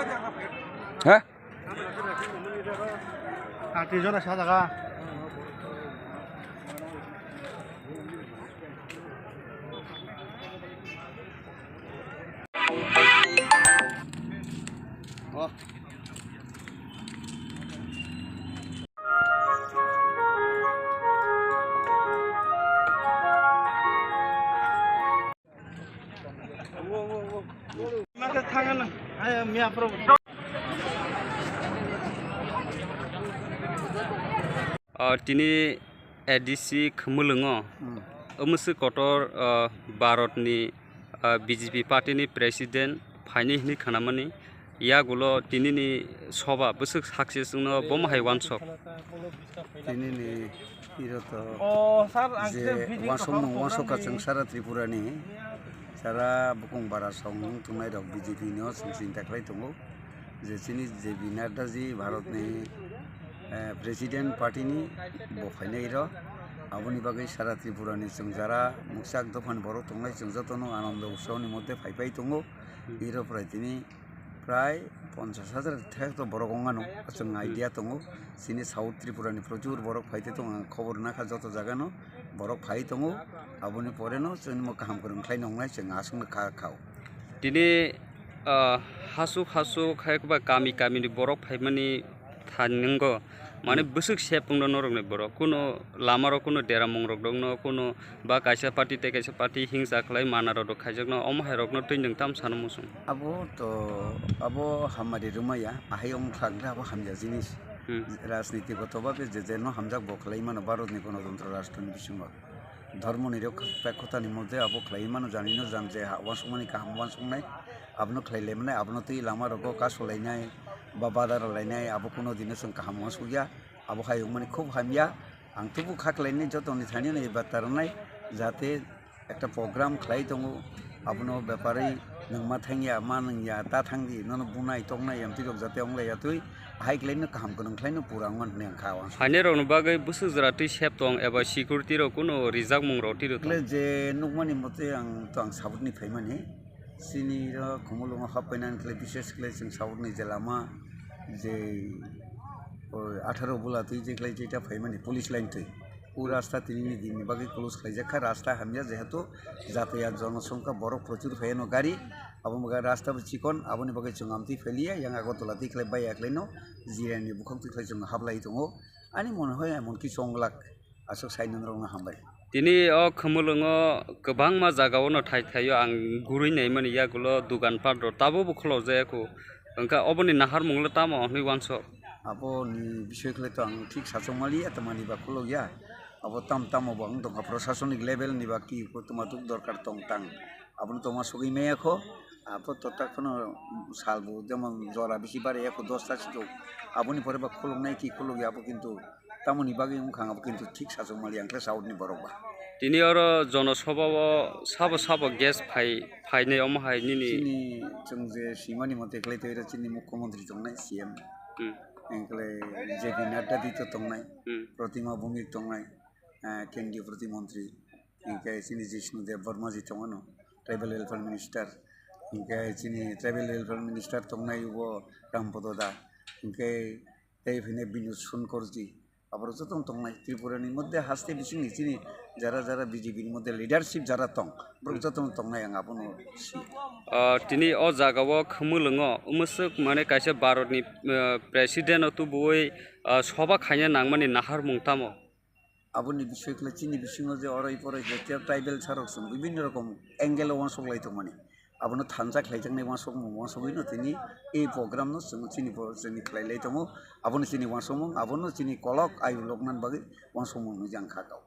Hah? Kaki zona sa taka. Oh. Maka tangan, ayo mia pro. Tini edisi khumulungo umse kotor Bharatni BJP party ni president phaini hini khanamani yagulo tini ni soba busuk success no bomhai wansok Tini ni iro to sir wansok ka sara Tripura ni sara bukung bara song tunai rok BJP no sing taklai tongo je sini je binarda ji Bharat ni President party ni bophainai ro aboni bagai sara Tripura ni jara muksak dofan borok tongnai jotono anando usawni modde phaipai tongo iro prai tini প্রায় 50,000 থেকে তো বড় গঙ্গানো जों idea tongo sini South Tripura ni প্রচুর বরক ফাইতে তো খবর নাখা যত জায়গানো বরক phi tongo aboni poreno जों mo kaham korong khlai nongnai जों asung kha khao tini hasu khaikba kami ni borok phaimani thanningo মানে busuk sepungno norokne borok kuno lamaro kuno deramong rok dongno kuno ba kaisa party te kaisa party hingsa khlai manaro dok khaijakno omhai rokno tuinding tam sanamusung abo hamari rumaya ahayong khagra abo hamja jinis রাজনীতিগত ভাবে যে হামজাক বখলাই মানে ভারতনি গণতন্ত্র রাষ্ট্রনি বিসঙ্গ ধর্ম নিরপেক্ষতানি মধ্যে আবো খাই মানে জানিনো জান যে ওয়ান সমনি কাহাম ওয়ান সংনাই আবনো খাইলে মানে আবনো তুই লামা রগ কা সলাইনাই বা বাদার লাইনাই আবো কোনো দিনে जों কাহাম ওয়ান সুইয়া আবো হায়ং মানে খুব হামিয়া आं तो खाख्लायनाय जतनि थानि नै बातारनाय जाहाथे একটা প্রোগ্রাম খাই দङ আবনো ব্যাপারে नोंमा थांगिया मा नोंया ता थांदि नन बुनाय टंनाय एमति रक जाते अंलाया तुइ हाइक्लायनो काहाम गोनांख्लायनो पुरांगन ने खावा हाने रन बागै बुसु जराति सेप दं एबा सिकिउरिटि रो कुनो रिजार्व मुं रति रो जे नुकमानि मते आं तो आं साउथनि फाइमानि सिनि र खमलङ हापायनान खले विशेष खले जों साउथनि जे लामा जे 18 बुला तुइ जेखलाय जेटा फाइमानि पुलिस लाइन तुइ ও রাস্তা তিনি দিন বাকি ক্লোজ খাইজাখা রাস্তা হামিয়া যেহেতু যাতায়াত জনসংখ্যা বড় প্রচুর ফেনো গাড়ি আবো মগা রাস্তা চিকন আবনি বাকি চুঙামতি ফেলিয়া ইয়াং আগতলা তিখলাই বাই একলাইনো জিরানি বুখাং তিখলাই जों হাবলাই দङ আনি মনে হয় এমন কি সংলাক আসক সাইনন রংনা হামবাই তিনি খমুলङो गोबां मा जागावनो थायो आं गुरैनाय माने यागुलो दुगान पाद्र ताबो बुखलाव जायाखौ ओंका अबनि नाहार मुंले तामा हनै वानस आबो नि বিষয়खले তো आं ঠিক সাচমালি এতমানি বাকুলো ইয়া abo tam obang dong प्रशासनिक लेभेल नि बाकी तमातुक दरकार तंग तां abon toma sogi meyakho apo tota kono salbu যেমন জরা বেশি বারে 10 টা ছিল aboni pore ba khulungnai ki khulugi abo kintu tamoni bagi umkhang abo kintu ঠিক সাচমালি আংলে সাউথনি বরবা তিনি আর জনসভাও সাবো গেস ফাইনে অমহাই নিনি जों जे सीमानि मते खलै तैरा चिनि मुख्यमंत्री दंनाय सीएम एंकले जेपी नड्डा दितो दंनाय प्रतिमा भूमिक दंनाय केंद्रीय प्रतिमंत्री इनके चिनि जिष्णु देव वर्मा जी दंनो ट्राइबल वेलफेयर मिनिस्टर इनके चिनि ट्राइबल वेलफेयर मिनिस्टर दंनाय वो रामपद दा इनके तैफिने बिनुद सुनकर जी আবার যতন তংনাই ত্রিপুরানি মধ্যে হাসতে বিসিনি চিনি যারা বিজেপির মধ্যে লিডারশিপ যারা তং যতন তংনাই আং আপন তিনি অ জাগাও খমুলङो উমসক মানে কাইসে ভারতনি প্রেসিডেন্ট তো বই সভা খাইনে নাংমানি নাহার মুংতামো আপনি বিষয়গুলো চিনি বিসিङ যে অরাই পরাই যে ট্রাইবেল সারকসং বিভিন্ন রকম অ্যাঙ্গেল ওয়ানসংলাই তো মানে abano thanjak khlaijangni wansogino tini ei program no chini khlailai tongo aboni chini wansomong abono chini kolok ai loknan bagi wansomong jang khakau